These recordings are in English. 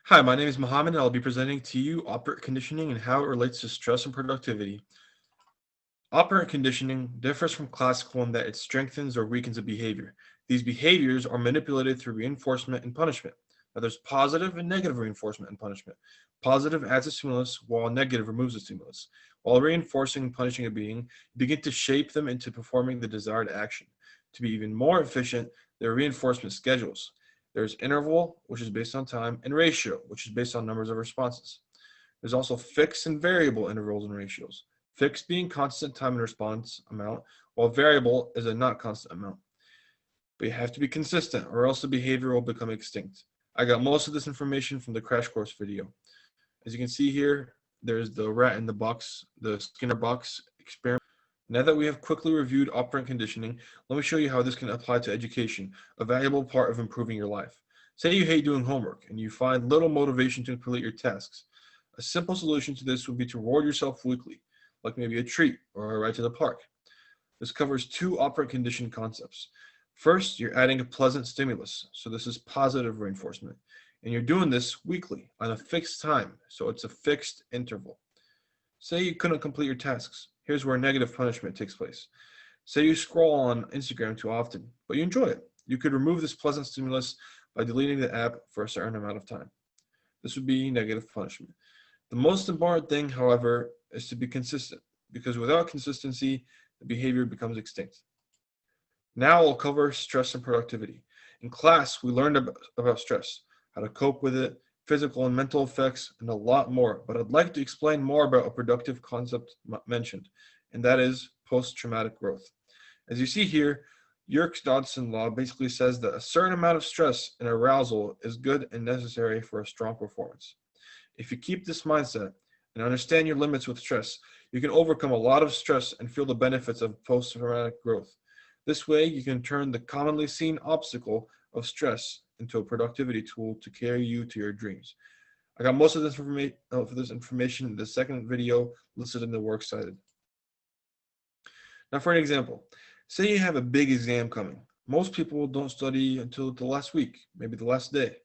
Hi, my name is Mohammed, and I'll be presenting to you operant conditioning and how it relates to stress and productivity. Operant conditioning differs from classical in that it strengthens or weakens a behavior. These behaviors are manipulated through reinforcement and punishment. Now, there's positive and negative reinforcement and punishment. Positive adds a stimulus, while negative removes a stimulus. While reinforcing and punishing a being, you begin to shape them into performing the desired action. To be even more efficient, there are reinforcement schedules. There's interval, which is based on time, and ratio, which is based on numbers of responses. There's also fixed and variable intervals and ratios. Fixed being constant time and response amount, while variable is a not constant amount. But you have to be consistent, or else the behavior will become extinct. I got most of this information from the crash course video. As you can see here, there's the rat in the box, the Skinner box experiment. Now that we have quickly reviewed operant conditioning, let me show you how this can apply to education, a valuable part of improving your life. Say you hate doing homework and you find little motivation to complete your tasks. A simple solution to this would be to reward yourself weekly, like maybe a treat or a ride to the park. This covers two operant condition concepts. First, you're adding a pleasant stimulus, so this is positive reinforcement. And you're doing this weekly on a fixed time, so it's a fixed interval. Say you couldn't complete your tasks. Here's where negative punishment takes place. Say you scroll on Instagram too often, but you enjoy it. You could remove this pleasant stimulus by deleting the app for a certain amount of time. This would be negative punishment. The most important thing, however, is to be consistent, because without consistency, the behavior becomes extinct. Now I'll cover stress and productivity. In class, we learned about stress, how to cope with it, physical and mental effects, and a lot more. But I'd like to explain more about a productive concept mentioned, and that is post-traumatic growth. As you see here, Yerkes-Dodson law basically says that a certain amount of stress and arousal is good and necessary for a strong performance. If you keep this mindset and understand your limits with stress, you can overcome a lot of stress and feel the benefits of post-traumatic growth. This way, you can turn the commonly seen obstacle of stress into a productivity tool to carry you to your dreams. I got most of this information in the second video listed in the works cited. Now, for an example, say you have a big exam coming. Most people don't study until the last week, maybe the last day.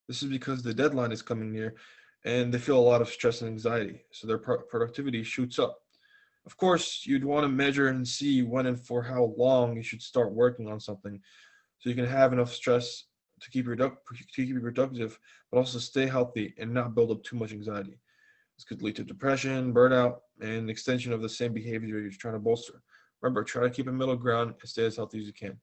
This is because the deadline is coming near and they feel a lot of stress and anxiety, so their productivity shoots up. Of course, you'd want to measure and see when and for how long you should start working on something so you can have enough stress to keep you productive, but also stay healthy and not build up too much anxiety. This could lead to depression, burnout, and extension of the same behavior you're trying to bolster. Remember, try to keep a middle ground and stay as healthy as you can.